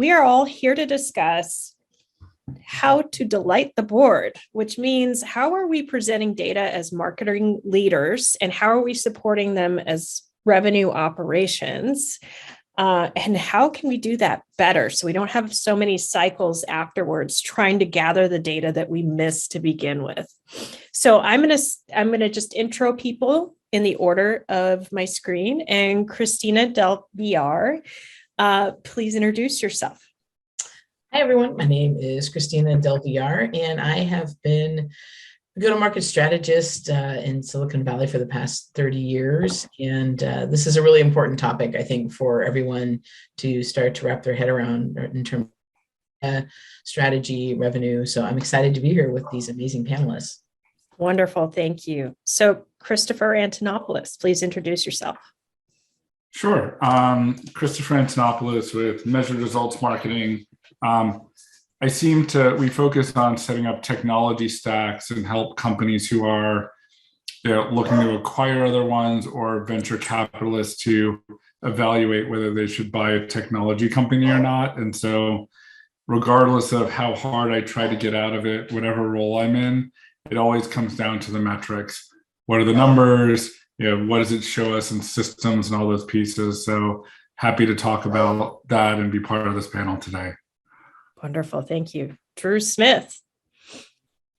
we are all here to discuss how to delight the board, which means how are we presenting data as marketing leaders and how are we supporting them as revenue operations? And how can we do that better so we don't have so many cycles afterwards trying to gather the data that we missed to begin with? So I'm gonna just intro people in the order of my screen. And Christina Del Villar, please introduce yourself. Hi, everyone. My name is Christina Del Villar, and I have been a go-to-market strategist in Silicon Valley for the past 30 years. And this is a really important topic, I think, for everyone to start to wrap their head around in terms of strategy, revenue. So I'm excited to be here with these amazing panelists. Wonderful. Thank you. So Christopher Antonopoulos, please introduce yourself. Sure. Christopher Antonopoulos with Measured Results Marketing. We focus on setting up technology stacks and help companies who are looking to acquire other ones or venture capitalists to evaluate whether they should buy a technology company or not. And so regardless of how hard I try to get out of it, whatever role I'm in, it always comes down to the metrics. What are the numbers? What does it show us in systems and all those pieces? So happy to talk about that and be part of this panel today. Wonderful. Thank you. Drew Smith.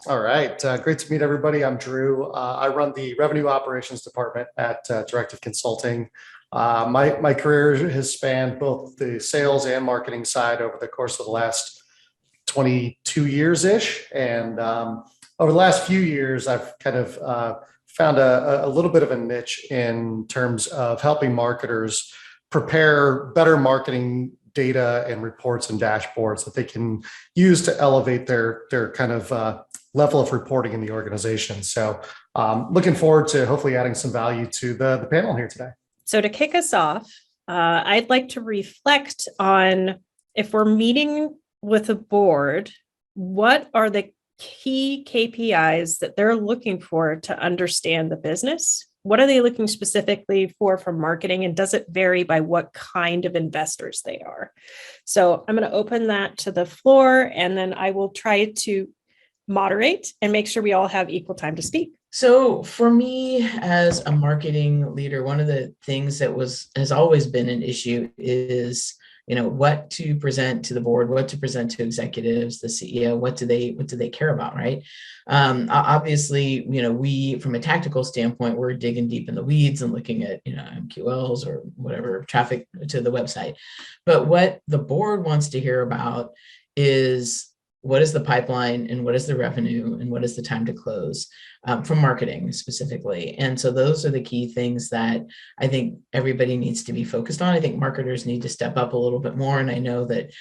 All right. Great to meet everybody. I'm Drew. I run the revenue operations department at Directive Consulting. My career has spanned both the sales and marketing side over the course of the last 22 years-ish. And over the last few years, I've kind of found a little bit of a niche in terms of helping marketers prepare better marketing data and reports and dashboards that they can use to elevate their kind of level of reporting in the organization. So looking forward to hopefully adding some value to the panel here today. So to kick us off, I'd like to reflect on if we're meeting with a board, what are the key KPIs that they're looking for to understand the business? What are they looking specifically for from marketing? And does it vary by what kind of investors they are? So I'm going to open that to the floor, and then I will try to moderate and make sure we all have equal time to speak. So for me as a marketing leader, one of the things that has always been an issue is what to present to the board, what to present to executives, the CEO, what do they care about, right? Obviously, we, from a tactical standpoint, we're digging deep in the weeds and looking at, MQLs or whatever, traffic to the website. But what the board wants to hear about is what is the pipeline and what is the revenue and what is the time to close from marketing specifically. And so those are the key things that I think everybody needs to be focused on. I think marketers need to step up a little bit more. And I know that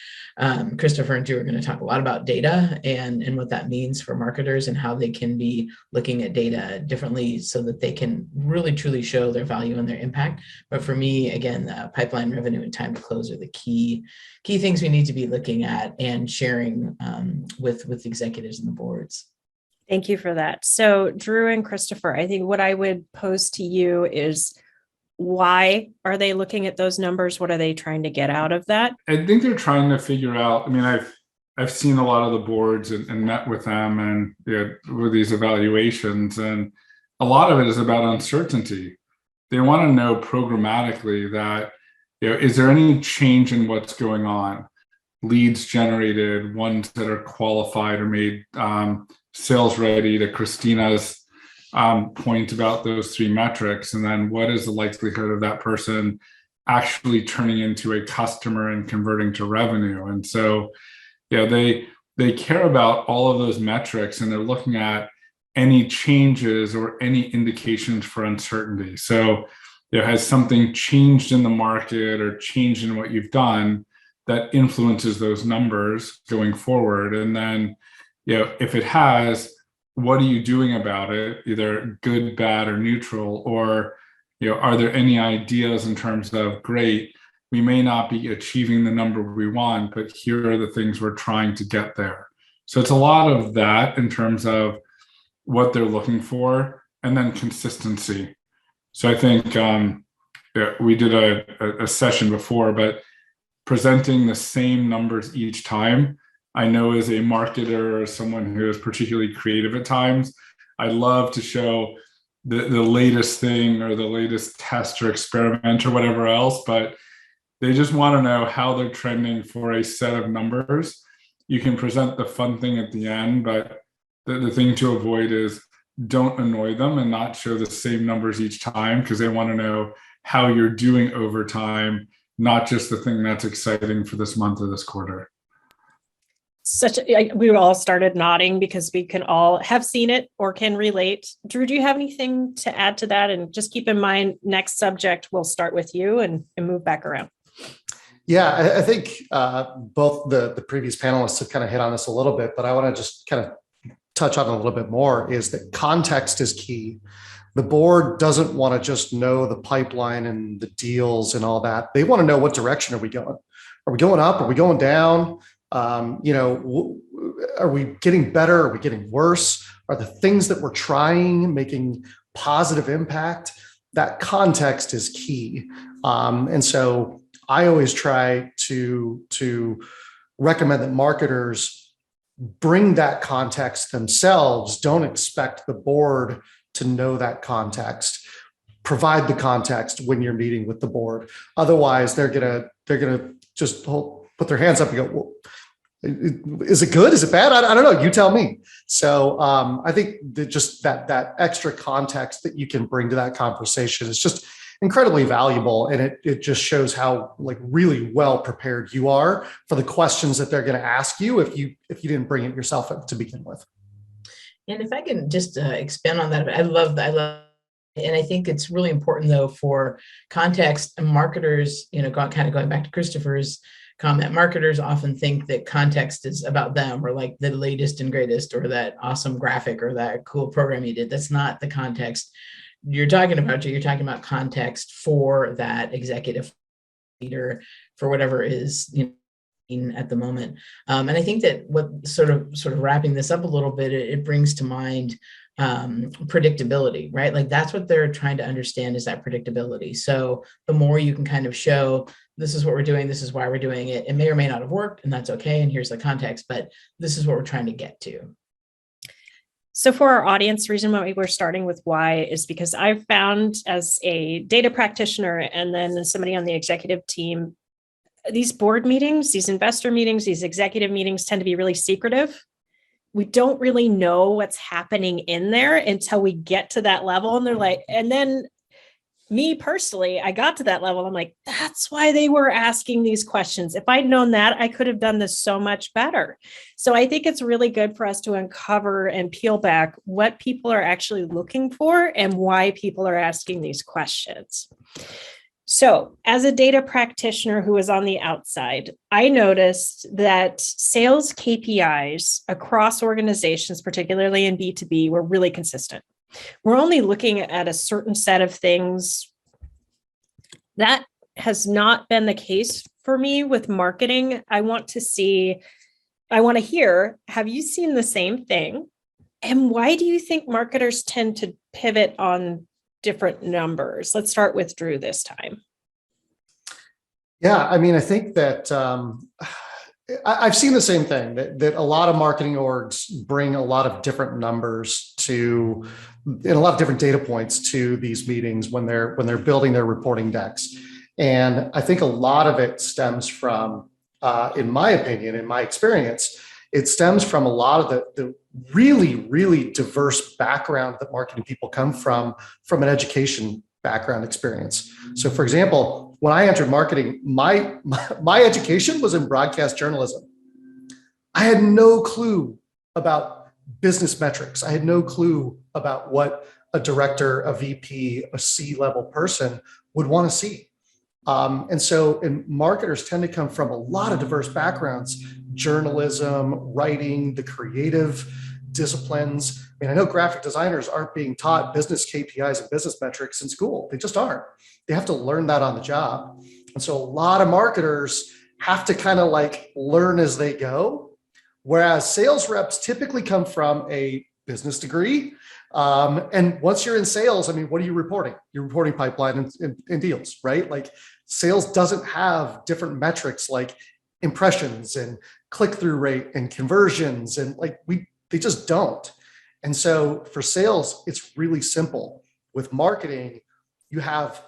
Christopher and Drew are going to talk a lot about data and what that means for marketers and how they can be looking at data differently so that they can really truly show their value and their impact. But for me, again, the pipeline, revenue, and time to close are the key things we need to be looking at and sharing with executives and the boards. Thank you for that. So Drew and Christopher, I think what I would pose to you is, why are they looking at those numbers? What are they trying to get out of that? I think they're trying to figure out, I've seen a lot of the boards and met with them and with these evaluations, and a lot of it is about uncertainty. They want to know programmatically that, is there any change in what's going on? Leads generated, ones that are qualified or made sales ready, to Christina's point about those three metrics. And then what is the likelihood of that person actually turning into a customer and converting to revenue? And so, they care about all of those metrics, and they're looking at any changes or any indications for uncertainty. So, has something changed in the market or changed in what you've done that influences those numbers going forward? And then, if it has, what are you doing about it, either good, bad, or neutral? Or, are there any ideas in terms of, great, we may not be achieving the number we want, but here are the things we're trying to get there. So it's a lot of that in terms of what they're looking for, and then consistency. So I think we did a session before, but presenting the same numbers each time. I know as a marketer or someone who is particularly creative at times, I love to show the latest thing or the latest test or experiment or whatever else, but they just want to know how they're trending for a set of numbers. You can present the fun thing at the end, but the thing to avoid is don't annoy them and not show the same numbers each time, because they want to know how you're doing over time, not just the thing that's exciting for this month or this quarter. We all started nodding because we can all have seen it or can relate. Drew, do you have anything to add to that? And just keep in mind, next subject, we'll start with you and move back around. Yeah, I think both the previous panelists have kind of hit on this a little bit, but I want to just kind of touch on it a little bit more, is that context is key. The board doesn't want to just know the pipeline and the deals and all that. They want to know, what direction are we going? Are we going up? Are we going down? Are we getting better? Are we getting worse? Are the things that we're trying making positive impact? That context is key. And so I always try to recommend that marketers bring that context themselves. Don't expect the board to know that context. Provide the context when you're meeting with the board. Otherwise, they're gonna just put their hands up and go, well, is it good? Is it bad? I don't know. You tell me. So I think that just that extra context that you can bring to that conversation is just incredibly valuable, and it just shows how really well prepared you are for the questions that they're going to ask you if you didn't bring it yourself to begin with. And if I can just expand on that, I love, and I think it's really important though for context and marketers. Kind of going back to Christopher's comment, marketers often think that context is about them, or like the latest and greatest, or that awesome graphic, or that cool program you did. That's not the context you're talking about. You're talking about context for that executive leader, for whatever is at the moment. And I think that what sort of wrapping this up a little bit, it brings to mind predictability, right? Like that's what they're trying to understand, is that predictability. So the more you can kind of show, this is what we're doing, this is why we're doing it. It may or may not have worked, and that's okay. And here's the context, but this is what we're trying to get to. So for our audience, the reason why we're starting with why is because I've found, as a data practitioner and then somebody on the executive team, these board meetings, these investor meetings, these executive meetings tend to be really secretive. We don't really know what's happening in there until we get to that level. And they're like, and then me personally, I got to that level. I'm like, that's why they were asking these questions. If I'd known that, I could have done this so much better. So I think it's really good for us to uncover and peel back what people are actually looking for and why people are asking these questions. So as a data practitioner who was on the outside, I noticed that sales KPIs across organizations, particularly in B2B, were really consistent. We're only looking at a certain set of things. That has not been the case for me with marketing. I want to hear, have you seen the same thing? And why do you think marketers tend to pivot on different numbers? Let's start with Drew this time. Yeah, I mean, I think that I've seen the same thing, that a lot of marketing orgs bring a lot of different numbers and a lot of different data points to these meetings when they're building their reporting decks. And I think a lot of it stems from, in my opinion, in my experience, it stems from a lot of the really, really diverse background that marketing people come from an education background experience. So for example, when I entered marketing, my education was in broadcast journalism. I had no clue about business metrics. I had no clue about what a director, a VP, a C-level person would want to see. And marketers tend to come from a lot of diverse backgrounds: journalism, writing, the creative disciplines. I mean, I know graphic designers aren't being taught business KPIs and business metrics in school. They just aren't. They have to learn that on the job. And so a lot of marketers have to kind of learn as they go, whereas sales reps typically come from a business degree. And once you're in sales, I mean, what are you reporting? You're reporting pipeline and deals, right? Like sales doesn't have different metrics like impressions and click-through rate and conversions. And they just don't. And so for sales, it's really simple. With marketing, you have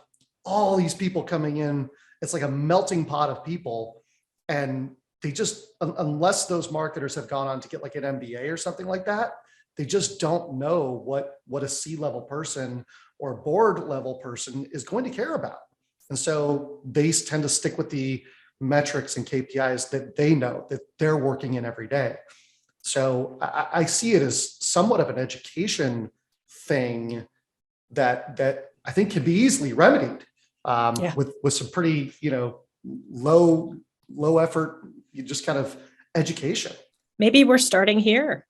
all these people coming in. It's like a melting pot of people. And they just, unless those marketers have gone on to get like an MBA or something like that, they just don't know what a C-level person or board level person is going to care about. And so they tend to stick with the metrics and KPIs that they know that they're working in every day. So I see it as somewhat of an education thing that I think can be easily remedied with some pretty, low effort, just kind of education. Maybe we're starting here.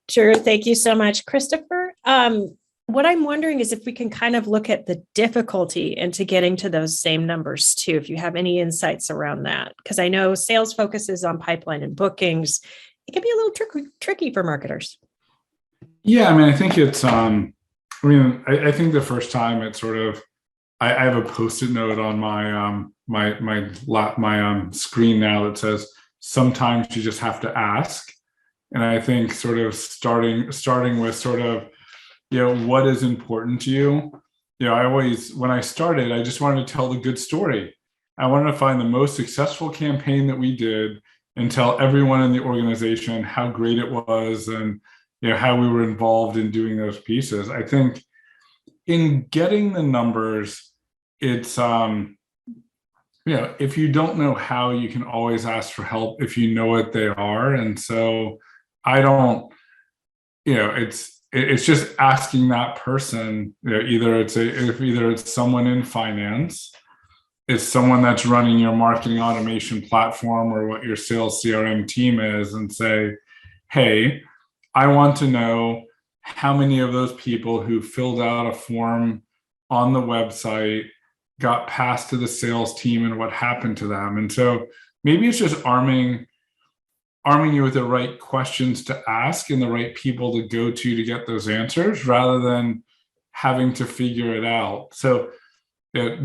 Sure. Thank you so much, Christopher. What I'm wondering is if we can kind of look at the difficulty into getting to those same numbers too, if you have any insights around that, because I know sales focuses on pipeline and bookings. It can be a little tricky for marketers. Yeah, I mean, I think it's, I think the first time it's sort of, I have a Post-it note on my screen now that says, sometimes you just have to ask. And I think sort of starting with sort of, what is important to you? I always, when I started, I just wanted to tell the good story. I wanted to find the most successful campaign that we did and tell everyone in the organization how great it was and, how we were involved in doing those pieces. I think in getting the numbers, it's, if you don't know how, you can always ask for help if you know what they are. And so I don't, it's just asking that person, either it's someone in finance, it's someone that's running your marketing automation platform or what your sales CRM team is, and say, hey, I want to know how many of those people who filled out a form on the website got passed to the sales team and what happened to them. And so maybe it's just arming you with the right questions to ask and the right people to go to get those answers, rather than having to figure it out. So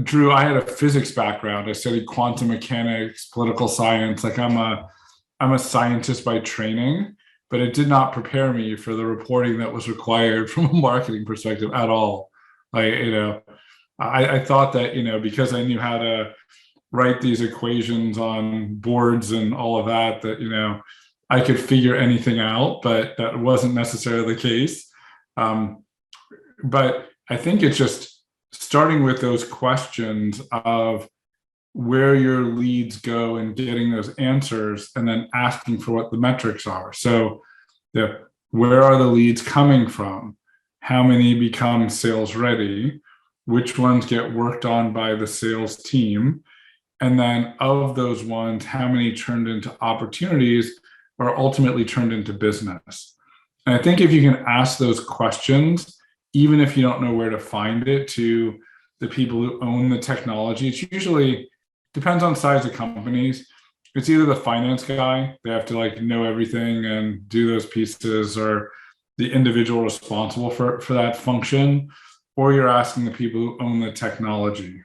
Drew, I had a physics background. I studied quantum mechanics, political science. Like I'm a scientist by training, but it did not prepare me for the reporting that was required from a marketing perspective at all. I thought that, because I knew how to write these equations on boards and all of that, I could figure anything out, but that wasn't necessarily the case. But I think it's just starting with those questions of where your leads go and getting those answers, and then asking for what the metrics are. So where are the leads coming from? How many become sales ready? Which ones get worked on by the sales team? And then of those ones, how many turned into opportunities or ultimately turned into business? And I think if you can ask those questions, even if you don't know where to find it, to the people who own the technology, it's usually depends on size of companies. It's either the finance guy, they have to know everything and do those pieces, or the individual responsible for that function, or you're asking the people who own the technology.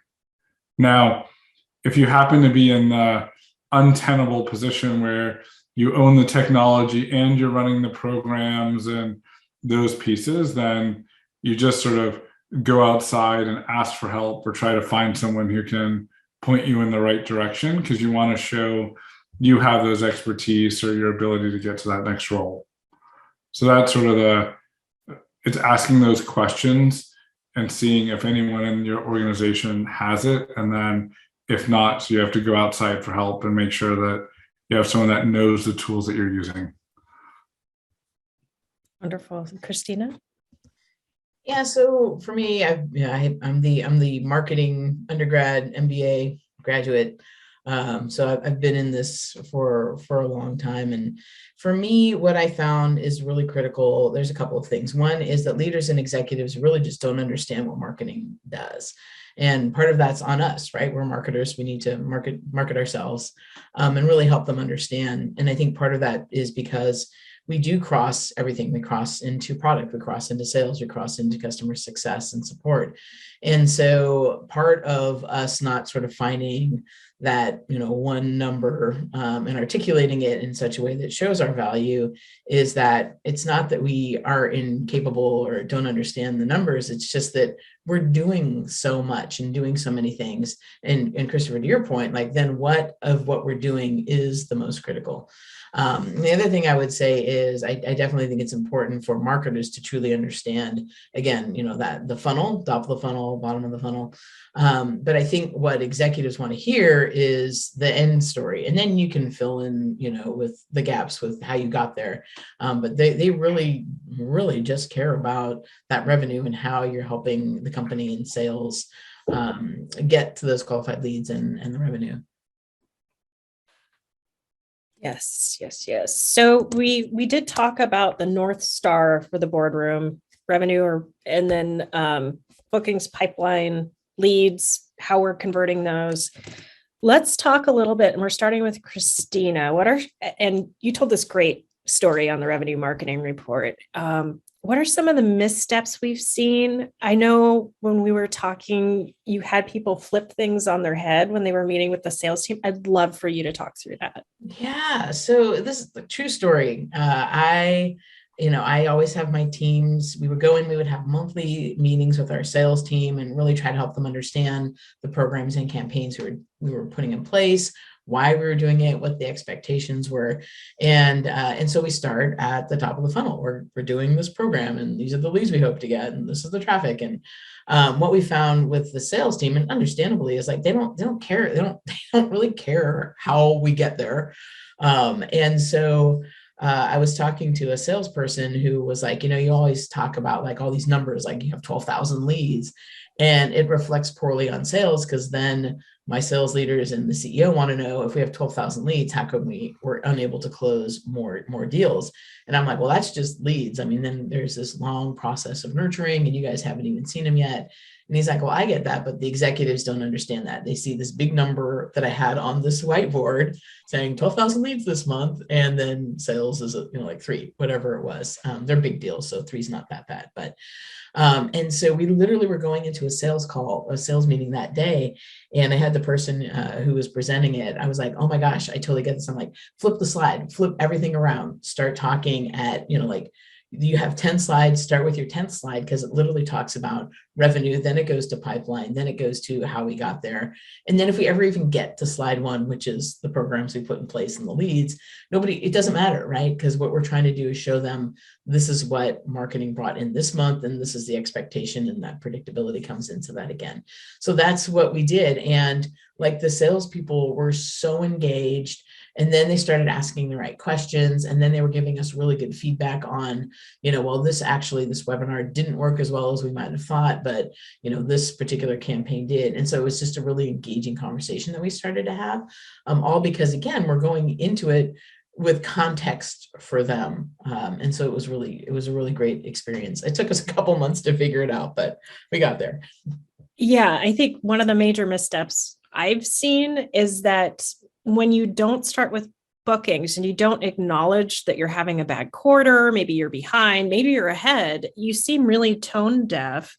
Now, if you happen to be in the untenable position where you own the technology and you're running the programs and those pieces, then you just sort of go outside and ask for help, or try to find someone who can point you in the right direction, because you want to show you have those expertise or your ability to get to that next role. So that's sort of it's asking those questions and seeing if anyone in your organization has it. And then if not, so you have to go outside for help and make sure that you have someone that knows the tools that you're using. Wonderful. Christina? Yeah, so for me, I'm the marketing undergrad, MBA graduate. So I've been in this for a long time. And for me, what I found is really critical. There's a couple of things. One is that leaders and executives really just don't understand what marketing does. And part of that's on us, right? We're marketers. We need to market ourselves and really help them understand. And I think part of that is because we do cross everything. We cross into product, we cross into sales, we cross into customer success and support. And so part of us not sort of finding that, one number and articulating it in such a way that shows our value is that it's not that we are incapable or don't understand the numbers. It's just that we're doing so much and doing so many things. And Christopher, to your point, like then what of what we're doing is the most critical? The other thing I would say is I definitely think it's important for marketers to truly understand, again, that the funnel, top of the funnel, bottom of the funnel. But I think what executives want to hear is the end story. And then you can fill in, with the gaps with how you got there. But they really, really just care about that revenue and how you're helping the company in sales get to those qualified leads and the revenue. Yes. So we did talk about the North Star for the boardroom revenue, and then bookings, pipeline, leads, how we're converting those. Let's talk a little bit, and we're starting with Christina. And you told this great story on the revenue marketing report. What are some of the missteps we've seen? I know when we were talking, you had people flip things on their head when they were meeting with the sales team. I'd love for you to talk through that. Yeah. So this is a true story. I always have my teams. We would have monthly meetings with our sales team and really try to help them understand the programs and campaigns we were putting in place, why we were doing it, what the expectations were. And so we start at the top of the funnel. We're doing this program, and these are the leads we hope to get, and this is the traffic. And what we found with the sales team, and understandably, is like they don't care. They don't really care how we get there. And so I was talking to a salesperson who was like, you always talk about like all these numbers, like you have 12,000 leads, and it reflects poorly on sales, because then my sales leaders and the CEO want to know, if we have 12,000 leads, how come we're unable to close more deals? And I'm like, well, that's just leads. I mean, then there's this long process of nurturing, and you guys haven't even seen them yet. And he's like, well, I get that, but the executives don't understand that. They see this big number that I had on this whiteboard saying 12,000 leads this month, and then sales is like 3, whatever it was. They're big deals, so 3 is not that bad. But and so we literally were going into a sales meeting that day, and I had the person who was presenting it. I was like, oh my gosh, I totally get this. I'm like, flip the slide, flip everything around, start talking at, like, you have 10 slides, start with your 10th slide, because it literally talks about revenue, then it goes to pipeline, then it goes to how we got there. And then if we ever even get to slide 1, which is the programs we put in place and the leads, it doesn't matter, right? Because what we're trying to do is show them this is what marketing brought in this month, and this is the expectation, and that predictability comes into that again. So that's what we did. And like the salespeople were so engaged. And then they started asking the right questions. And then they were giving us really good feedback on, well, this webinar didn't work as well as we might have thought, but, this particular campaign did. And so it was just a really engaging conversation that we started to have, all because, again, we're going into it with context for them. And so it was a really great experience. It took us a couple months to figure it out, but we got there. Yeah, I think one of the major missteps I've seen is that when you don't start with bookings and you don't acknowledge that you're having a bad quarter, maybe you're behind, maybe you're ahead, you seem really tone deaf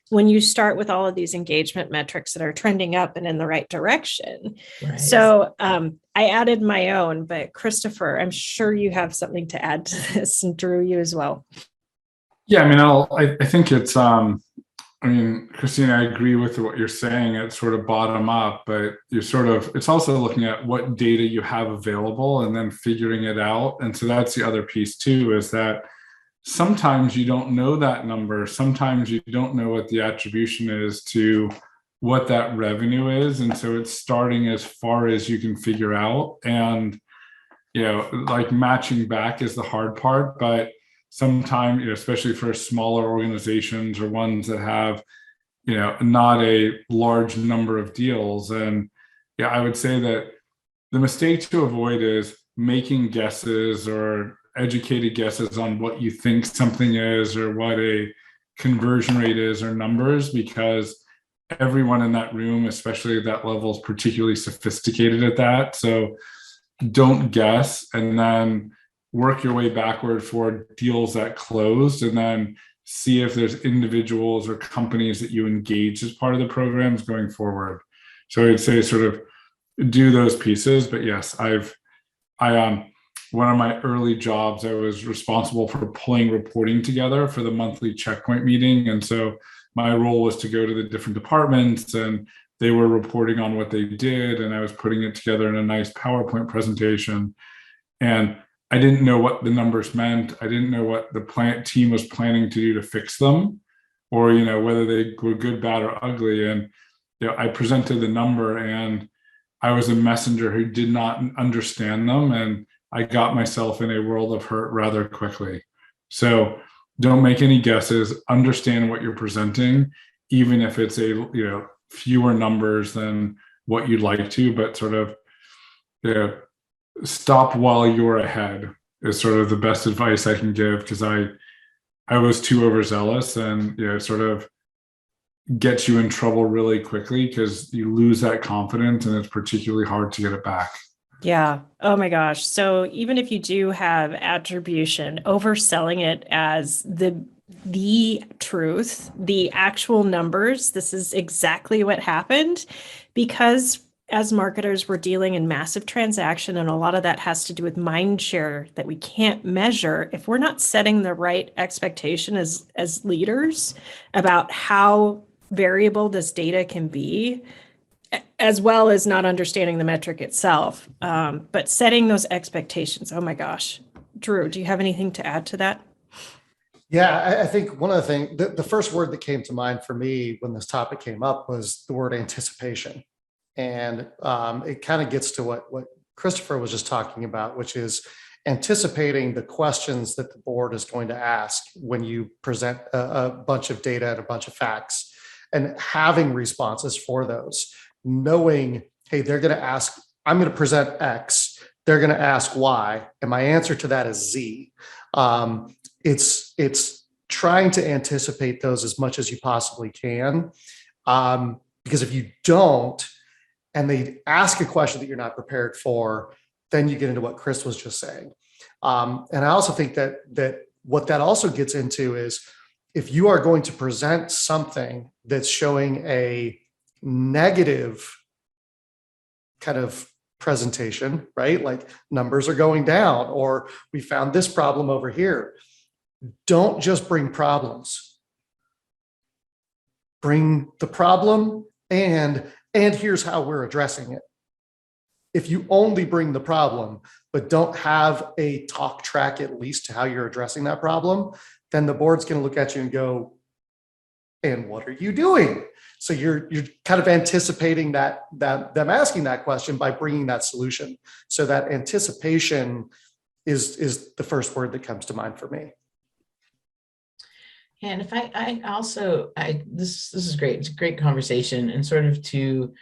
when you start with all of these engagement metrics that are trending up and in the right direction. Right. So I added my own, but Christopher, I'm sure you have something to add to this, and Drew, you as well. Yeah, I mean, I think it's Christina, I agree with what you're saying. It's sort of bottom up, but it's also looking at what data you have available and then figuring it out. And so that's the other piece too, is that sometimes you don't know that number. Sometimes you don't know what the attribution is to what that revenue is. And so it's starting as far as you can figure out. And, like matching back is the hard part, but sometimes, especially for smaller organizations or ones that have, not a large number of deals. And I would say that the mistake to avoid is making guesses or educated guesses on what you think something is or what a conversion rate is or numbers, because everyone in that room, especially at that level, is particularly sophisticated at that. So don't guess. And then work your way backward for deals that closed, and then see if there's individuals or companies that you engage as part of the programs going forward. So I'd say sort of do those pieces. But yes, one of my early jobs, I was responsible for pulling reporting together for the monthly checkpoint meeting. And so my role was to go to the different departments, and they were reporting on what they did, and I was putting it together in a nice PowerPoint presentation. And I didn't know what the numbers meant. I didn't know what the plant team was planning to do to fix them, or, whether they were good, bad, or ugly. And, I presented the number, and I was a messenger who did not understand them. And I got myself in a world of hurt rather quickly. So don't make any guesses, understand what you're presenting, even if it's fewer numbers than what you'd like to, but sort of, stop while you're ahead is sort of the best advice I can give, because I was too overzealous, and sort of gets you in trouble really quickly because you lose that confidence, and it's particularly hard to get it back. Yeah. Oh my gosh. So even if you do have attribution, overselling it as the truth, the actual numbers, this is exactly what happened, because as marketers, we're dealing in massive transaction, and a lot of that has to do with mind share that we can't measure if we're not setting the right expectation as leaders about how variable this data can be, as well as not understanding the metric itself, but setting those expectations. Oh my gosh. Drew, do you have anything to add to that? Yeah, I think one of the things, the first word that came to mind for me when this topic came up was the word anticipation. And it kind of gets to what Christopher was just talking about, which is anticipating the questions that the board is going to ask when you present a bunch of data and a bunch of facts, and having responses for those, knowing, hey, they're going to ask, I'm going to present X, they're going to ask Y, and my answer to that is Z. It's trying to anticipate those as much as you possibly can, because if you don't, and they ask a question that you're not prepared for, then you get into what Chris was just saying. And I also think that what that also gets into is, if you are going to present something that's showing a negative kind of presentation, right? Like numbers are going down, or we found this problem over here. Don't just bring problems. Bring the problem and here's how we're addressing it. If you only bring the problem, but don't have a talk track at least to how you're addressing that problem, then the board's going to look at you and go, and what are you doing? So you're kind of anticipating that them asking that question by bringing that solution. So that anticipation is the first word that comes to mind for me. And if this is great. It's a great conversation. And sort of to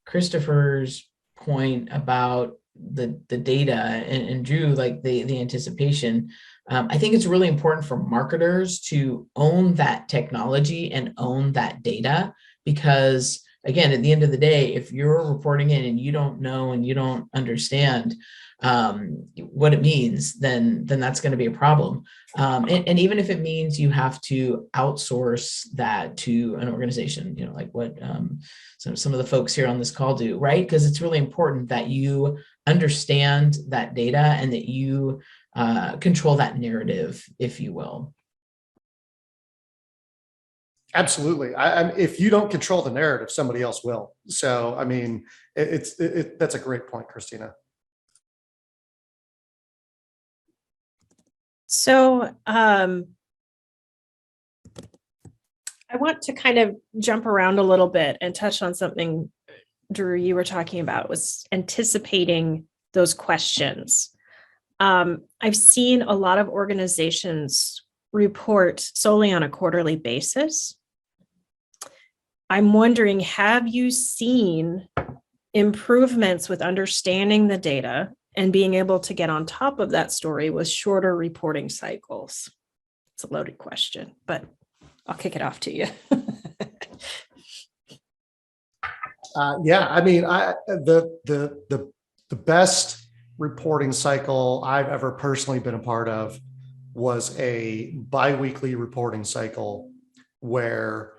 Christopher's point about the data, and Drew, like the anticipation, I think it's really important for marketers to own that technology and own that data, because again, at the end of the day, if you're reporting in and you don't know and you don't understand what it means, then that's going to be a problem. And even if it means you have to outsource that to an organization, like what some of the folks here on this call do, right? Because it's really important that you understand that data and that you control that narrative, if you will. Absolutely. If you don't control the narrative, somebody else will. So, I mean, that's a great point, Christina. So I want to kind of jump around a little bit and touch on something, Drew, you were talking about, was anticipating those questions. I've seen a lot of organizations report solely on a quarterly basis. I'm wondering, have you seen improvements with understanding the data and being able to get on top of that story with shorter reporting cycles? It's a loaded question, but I'll kick it off to you. Yeah, I mean, the best reporting cycle I've ever personally been a part of was a biweekly reporting cycle where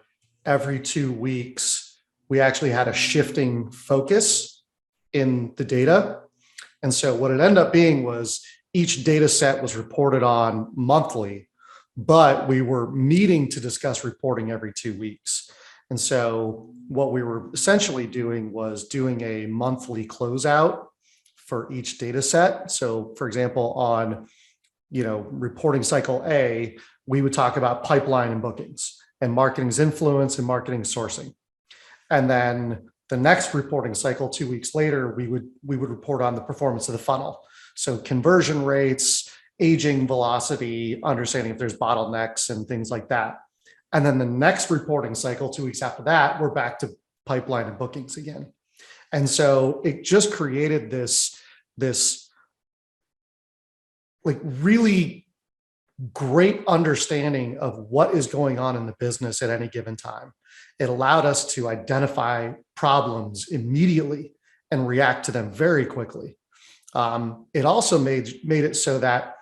every 2 weeks we actually had a shifting focus in the data. And so what it ended up being was each data set was reported on monthly, but we were meeting to discuss reporting every 2 weeks. And so what we were essentially doing was doing a monthly closeout for each data set. So for example, on reporting cycle A, we would talk about pipeline and bookings and marketing's influence and marketing sourcing. And then the next reporting cycle, 2 weeks later, we would report on the performance of the funnel. So conversion rates, aging velocity, understanding if there's bottlenecks and things like that. And then the next reporting cycle, 2 weeks after that, we're back to pipeline and bookings again. And so it just created this like really great understanding of what is going on in the business at any given time. It allowed us to identify problems immediately and react to them very quickly. It also made it so that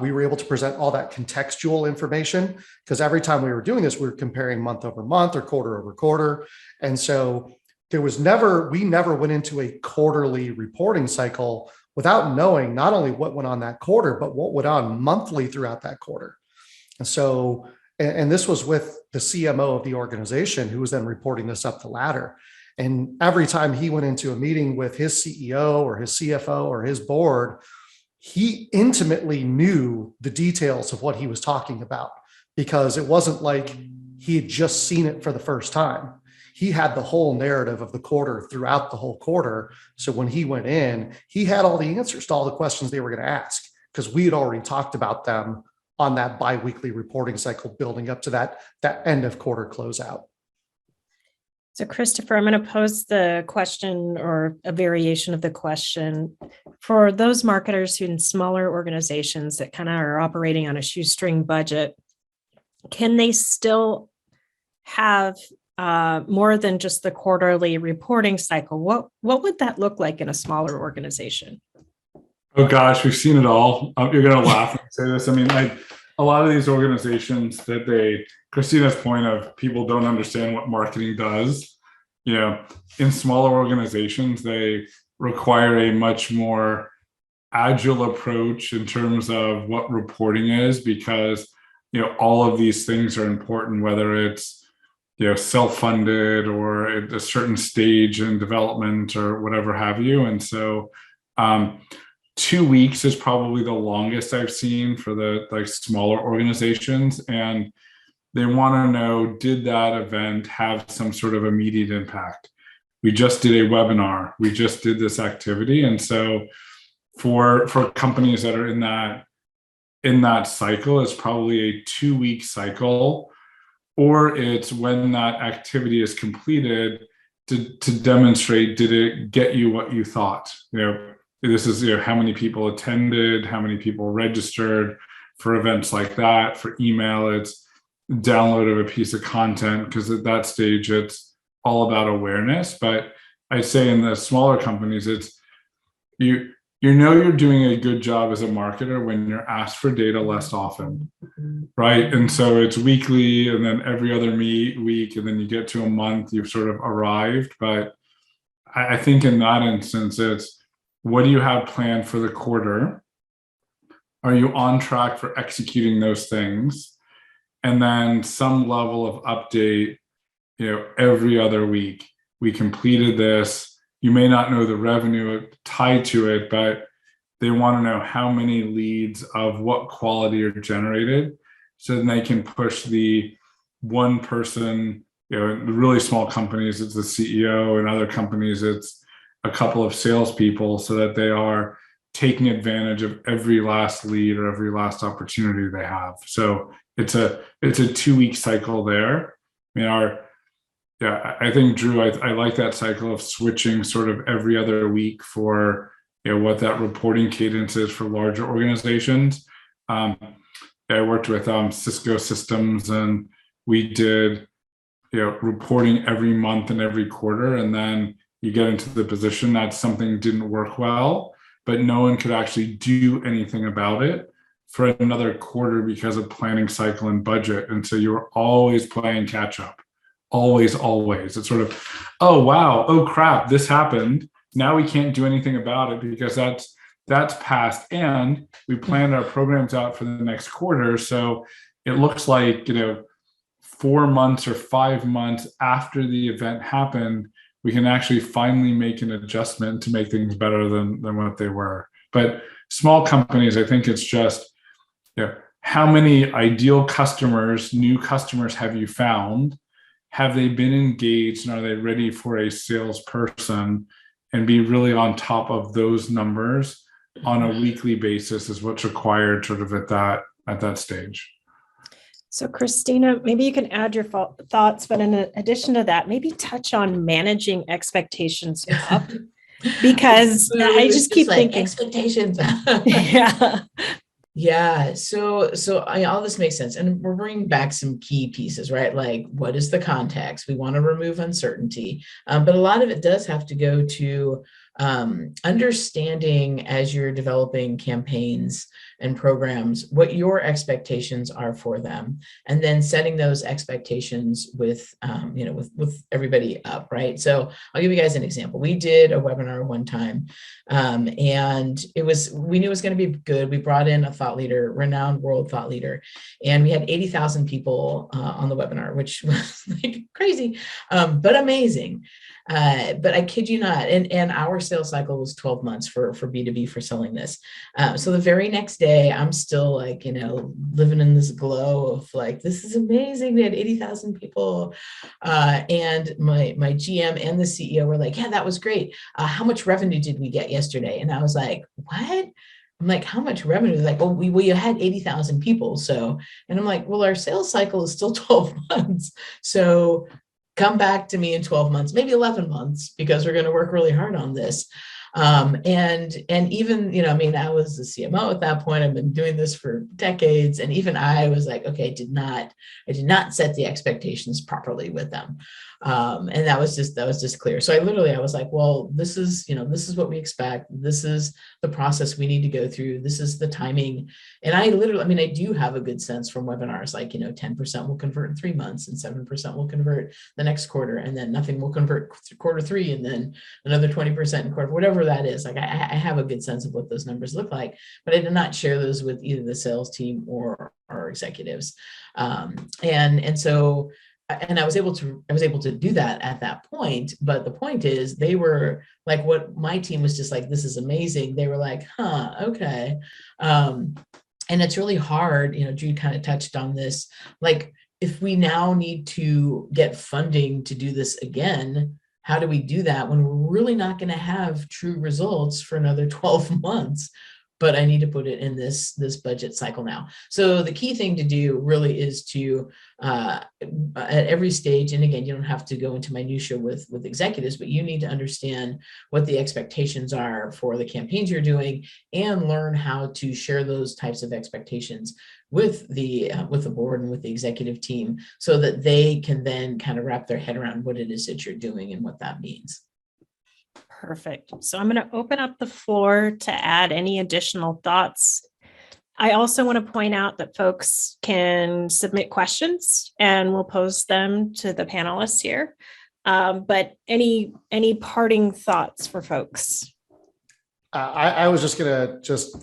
we were able to present all that contextual information, because every time we were doing this, we were comparing month over month or quarter over quarter. And so we never went into a quarterly reporting cycle without knowing not only what went on that quarter, but what went on monthly throughout that quarter. And so, and this was with the CMO of the organization, who was then reporting this up the ladder. And every time he went into a meeting with his CEO or his CFO or his board, he intimately knew the details of what he was talking about, because it wasn't like he had just seen it for the first time. He had the whole narrative of the quarter throughout the whole quarter. So when he went in, he had all the answers to all the questions they were going to ask, because we had already talked about them on that biweekly reporting cycle building up to that end of quarter closeout. So Christopher, I'm going to pose the question, or a variation of the question, for those marketers who in smaller organizations that kind of are operating on a shoestring budget. Can they still have more than just the quarterly reporting cycle? What would that look like in a smaller organization? Oh gosh, we've seen it all. You're going to laugh when I say this. I mean, a lot of these organizations that Christina's point of people don't understand what marketing does. In smaller organizations, they require a much more agile approach in terms of what reporting is, because, all of these things are important, whether it's, self-funded or at a certain stage in development or whatever have you. And so 2 weeks is probably the longest I've seen for the smaller organizations. And they want to know, did that event have some sort of immediate impact? We just did a webinar. We just did this activity. And so for companies that are in that cycle, it's probably a 2-week cycle, or it's when that activity is completed to demonstrate, did it get you what you thought? This is how many people attended, how many people registered for events like that. For email, it's download of a piece of content, because at that stage it's all about awareness. But I say in the smaller companies, it's you're doing a good job as a marketer when you're asked for data less often, right? And so it's weekly, and then every other week, and then you get to a month, you've sort of arrived. But I think in that instance, it's, what do you have planned for the quarter? Are you on track for executing those things? And then some level of update, every other week. We completed this. You may not know the revenue tied to it, but they want to know how many leads of what quality are generated, so then they can push the one person, in really small companies, it's the CEO, and other companies, it's a couple of salespeople, so that they are taking advantage of every last lead or every last opportunity they have. So it's a 2-week cycle there. I think, Drew, I like that cycle of switching sort of every other week for what that reporting cadence is for larger organizations. I worked with Cisco Systems, and we did reporting every month and every quarter, and then you get into the position that something didn't work well, but no one could actually do anything about it for another quarter because of planning cycle and budget. And so you were always playing catch up. Always. It's sort of, oh, wow. Oh, crap. This happened. Now we can't do anything about it because that's past. And we planned our programs out for the next quarter. So it looks like, 4 months or 5 months after the event happened, we can actually finally make an adjustment to make things better than what they were. But small companies, I think it's just, how many ideal customers, new customers have you found? Have they been engaged and are they ready for a salesperson? And be really on top of those numbers on a weekly basis is what's required sort of at that stage. So Christina, maybe you can add your thoughts, but in addition to that, maybe touch on managing expectations up, because I just keep thinking expectations. yeah. Yeah. So all this makes sense. And we're bringing back some key pieces, right? Like, what is the context? We want to remove uncertainty. But a lot of it does have to go to understanding, as you're developing campaigns and programs, what your expectations are for them, and then setting those expectations with everybody up, right? So I'll give you guys an example. We did a webinar one time, and we knew it was going to be good. We brought in a thought leader, renowned world thought leader, and we had 80,000 people on the webinar, which was like crazy, but amazing. But I kid you not, and our sales cycle was 12 months for B2B for selling this. So the very next day, I'm still like, living in this glow of like, this is amazing. We had 80,000 people. And my GM and the CEO were like, yeah, that was great. How much revenue did we get yesterday? And I was like, what? I'm like, how much revenue? They're like, well, you had 80,000 people. So, and I'm like, well, our sales cycle is still 12 months. So come back to me in 12 months, maybe 11 months, because we're going to work really hard on this. And even, I was the CMO at that point. I've been doing this for decades. And even I was like, okay, I did not set the expectations properly with them. And that was just clear. So I was like, well, this is what we expect. This is the process we need to go through. This is the timing. And I do have a good sense from webinars, like, 10% will convert in 3 months and 7% will convert the next quarter. And then nothing will convert quarter 3. And then another 20% in quarter, whatever that is. Like I have a good sense of what those numbers look like, but I did not share those with either the sales team or our executives. And so I was able to do that at that point. But the point is, they were like, what my team was just like, this is amazing. They were like, okay. And it's really hard, Jude kind of touched on this. Like, if we now need to get funding to do this again, how do we do that when we're really not going to have true results for another 12 months? But I need to put it in this budget cycle now. So the key thing to do really is to, at every stage, and again, you don't have to go into minutia with executives, but you need to understand what the expectations are for the campaigns you're doing, and learn how to share those types of expectations with the board and with the executive team, so that they can then kind of wrap their head around what it is that you're doing and what that means. Perfect. So I'm going to open up the floor to add any additional thoughts. I also want to point out that folks can submit questions and we'll pose them to the panelists here. But any parting thoughts for folks? I was just going to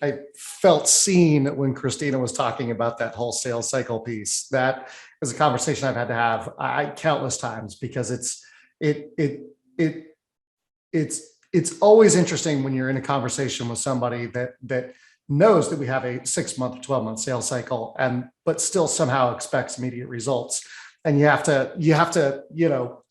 I felt seen when Christina was talking about that whole sales cycle piece. That is a conversation I've had to have countless times, because it's always interesting when you're in a conversation with somebody that knows that we have a 6-month, 12-month sales cycle, but still somehow expects immediate results. And you have to,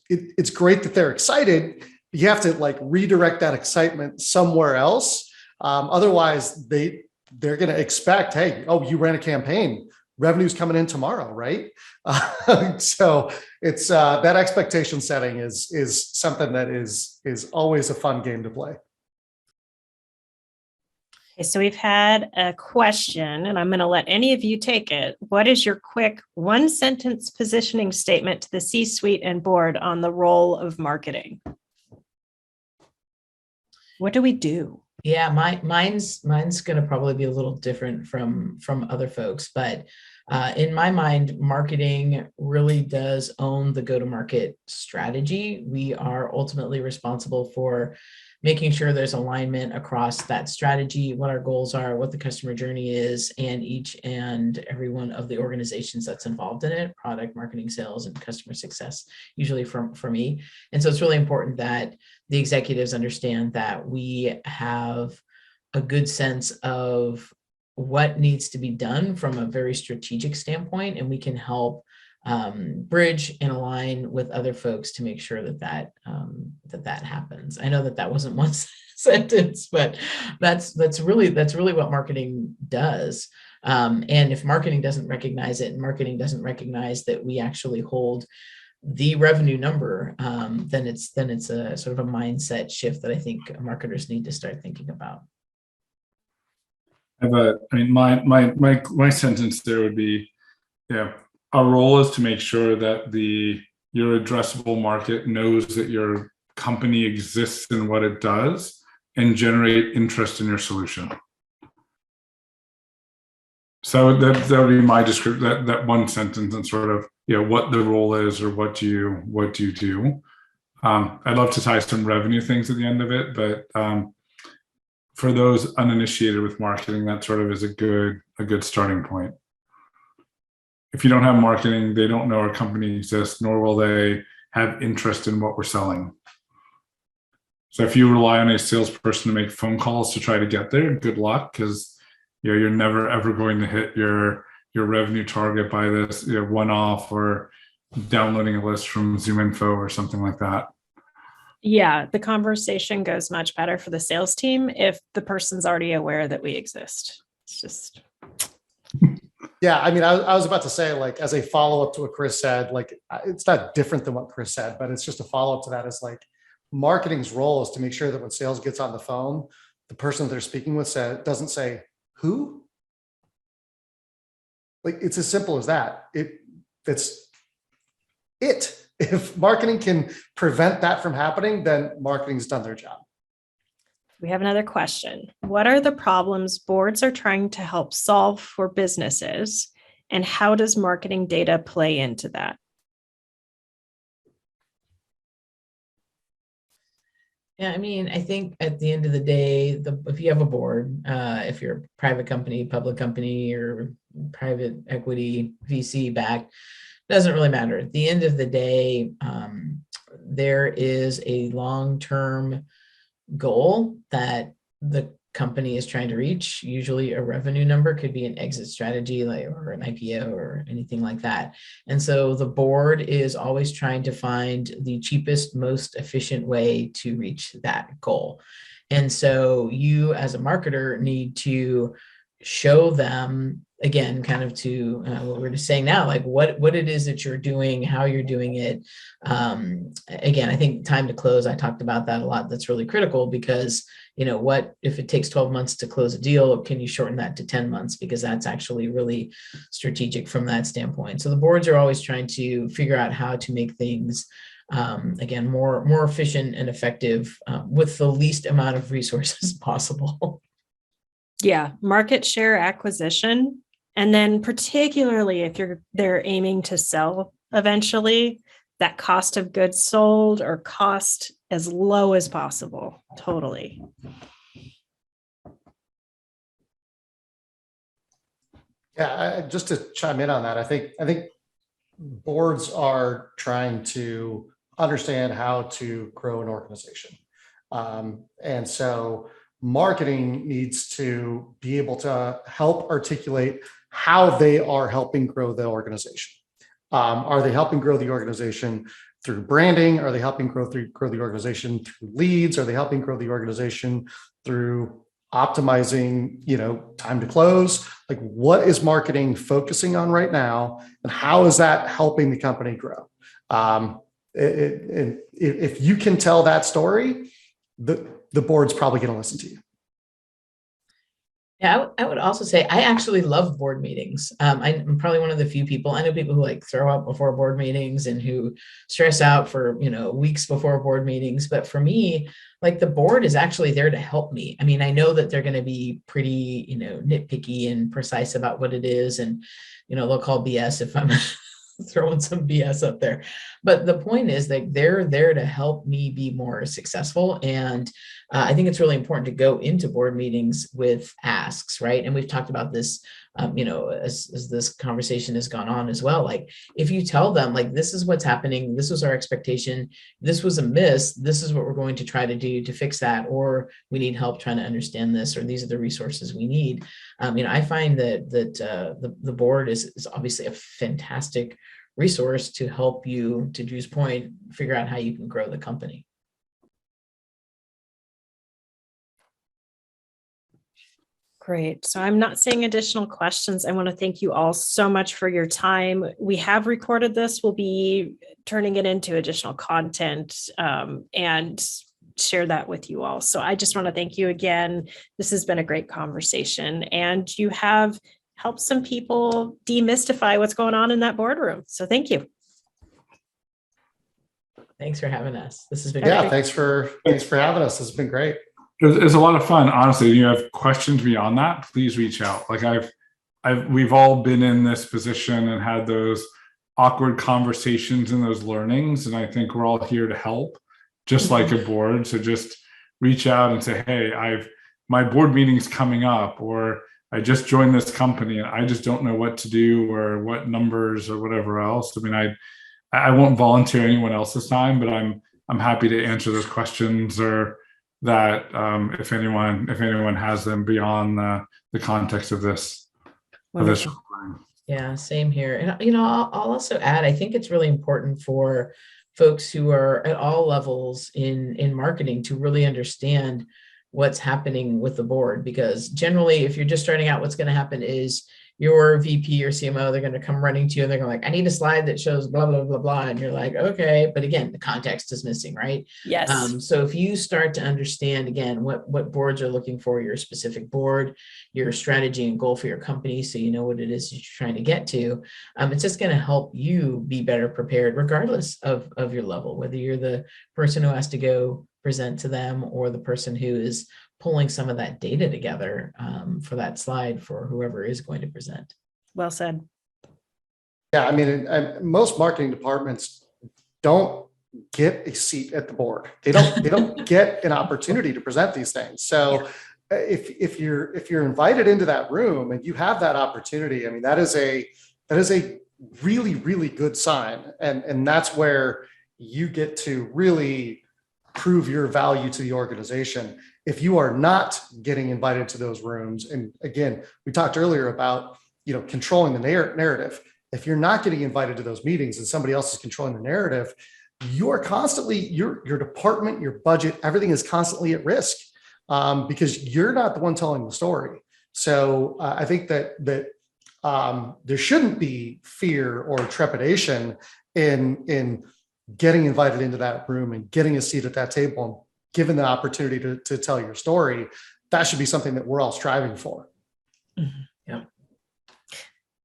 it's great that they're excited. You have to like redirect that excitement somewhere else. Otherwise they're going to expect, hey, oh, you ran a campaign, revenue's coming in tomorrow, right? So it's that expectation setting is something that is always a fun game to play. Okay, so we've had a question, and I'm going to let any of you take it. What is your quick 1-sentence positioning statement to the C-suite and board on the role of marketing? What do we do? Yeah, mine's going to probably be a little different from other folks, but in my mind, marketing really does own the go-to-market strategy. We are ultimately responsible for making sure there's alignment across that strategy, what our goals are, what the customer journey is, and each and every one of the organizations that's involved in it, product, marketing, sales, and customer success, usually for me. And so it's really important that the executives understand that we have a good sense of what needs to be done from a very strategic standpoint, and we can help bridge and align with other folks to make sure that happens. I know that wasn't one sentence, but that's really what marketing does. And if marketing doesn't recognize it, and marketing doesn't recognize that we actually hold the revenue number, then it's a sort of a mindset shift that I think marketers need to start thinking about. My sentence there would be, yeah, our role is to make sure that your addressable market knows that your company exists and what it does, and generate interest in your solution. So that would be my description, that one sentence, and sort of, what the role is, or what do you do. I'd love to tie some revenue things at the end of it, but for those uninitiated with marketing, that sort of is a good starting point. If you don't have marketing, they don't know our company exists, nor will they have interest in what we're selling. So if you rely on a salesperson to make phone calls to try to get there, good luck, because you're never ever going to hit your revenue target by this one-off or downloading a list from ZoomInfo or something like that. Yeah, the conversation goes much better for the sales team if the person's already aware that we exist. It's just. Yeah, I mean, I was about to say, like, as a follow-up to what Chris said, like, it's not different than what Chris said, but it's just a follow-up to that, is like, marketing's role is to make sure that when sales gets on the phone, the person that they're speaking with doesn't say, who? Like, it's as simple as that. If marketing can prevent that from happening, then marketing's done their job. We have another question. What are the problems boards are trying to help solve for businesses, and how does marketing data play into that? Yeah, I mean, I think at the end of the day, if you have a board, if you're a private company, public company, or private equity, VC backed, doesn't really matter. At the end of the day, there is a long-term goal that the company is trying to reach. Usually a revenue number, could be an exit strategy, or an IPO or anything like that. And so the board is always trying to find the cheapest, most efficient way to reach that goal. And so you as a marketer need to show them, again, kind of to what we're just saying now, like what it is that you're doing, how you're doing it. Again, I think time to close, I talked about that a lot. That's really critical, because what if it takes 12 months to close a deal? Can you shorten that to 10 months? Because that's actually really strategic from that standpoint. So the boards are always trying to figure out how to make things, again, more efficient and effective, with the least amount of resources possible. Yeah, market share acquisition. And then particularly if they're aiming to sell eventually, that cost of goods sold or cost as low as possible. Totally. Yeah, just to chime in on that, I think boards are trying to understand how to grow an organization. And so marketing needs to be able to help articulate how they are helping grow the organization. Are they helping grow the organization through branding? Are they helping grow the organization through leads? Are they helping grow the organization through optimizing, time to close? Like, what is marketing focusing on right now, and how is that helping the company grow? If you can tell that story, the board's probably going to listen to you. Yeah, I would also say I actually love board meetings. I'm probably one of the few people. I know people who like throw up before board meetings and who stress out for, weeks before board meetings. But for me, like the board is actually there to help me. I mean, I know that they're going to be pretty, nitpicky and precise about what it is. And, they'll call BS if I'm throwing some BS up there. But the point is that they're there to help me be more successful. And I think it's really important to go into board meetings with asks, right? And we've talked about this, as this conversation has gone on as well. Like if you tell them like, this is what's happening, this was our expectation, this was a miss, this is what we're going to try to do to fix that, or we need help trying to understand this, or these are the resources we need. I find that the board is obviously a fantastic resource to help you, to Drew's point, figure out how you can grow the company. Great. So I'm not seeing additional questions. I want to thank you all so much for your time. We have recorded this. We'll be turning it into additional content and share that with you all. So I just want to thank you again. This has been a great conversation, and you have helped some people demystify what's going on in that boardroom. So thank you. Thanks for having us. This has been Yeah, great. thanks for having us. This has been great. It's a lot of fun, honestly. You have questions beyond that, please reach out. Like we've all been in this position and had those awkward conversations and those learnings. And I think we're all here to help, just like a board. So just reach out and say, hey, my board meeting's coming up, or I just joined this company and I just don't know what to do or what numbers or whatever else. I mean, I won't volunteer anyone else's time, but I'm happy to answer those questions, or that if anyone has them beyond the context of this. Yeah, same here. And I'll also add, I think it's really important for folks who are at all levels in marketing to really understand what's happening with the board, because generally, if you're just starting out, what's going to happen is your VP or CMO, they're going to come running to you and they're going to I need a slide that shows blah, blah, blah, blah. And you're like, okay. But again, the context is missing, right? Yes. So if you start to understand, again, what boards are looking for, your specific board, your strategy and goal for your company, so you know what it is that you're trying to get to, it's just going to help you be better prepared, regardless of your level, whether you're the person who has to go present to them or the person who is pulling some of that data together for that slide for whoever is going to present. Well said. Yeah, I mean, most marketing departments don't get a seat at the board. They don't get an opportunity to present these things. So if you're invited into that room and you have that opportunity, I mean, that is a really, really good sign. And that's where you get to really prove your value to the organization. If you are not getting invited to those rooms, and again, we talked earlier about, controlling the narrative. If you're not getting invited to those meetings and somebody else is controlling the narrative, you are constantly, your department, your budget, everything is constantly at risk because you're not the one telling the story. So I think that there shouldn't be fear or trepidation in getting invited into that room and getting a seat at that table and given the opportunity to tell your story. That should be something that we're all striving for. Yeah.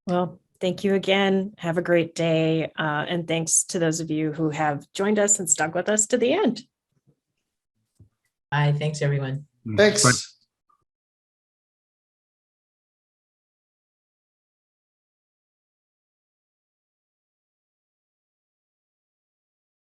Well, thank you again. Have a great day. And thanks to those of you who have joined us and stuck with us to the end. Bye. Thanks, everyone. Thanks. Bye.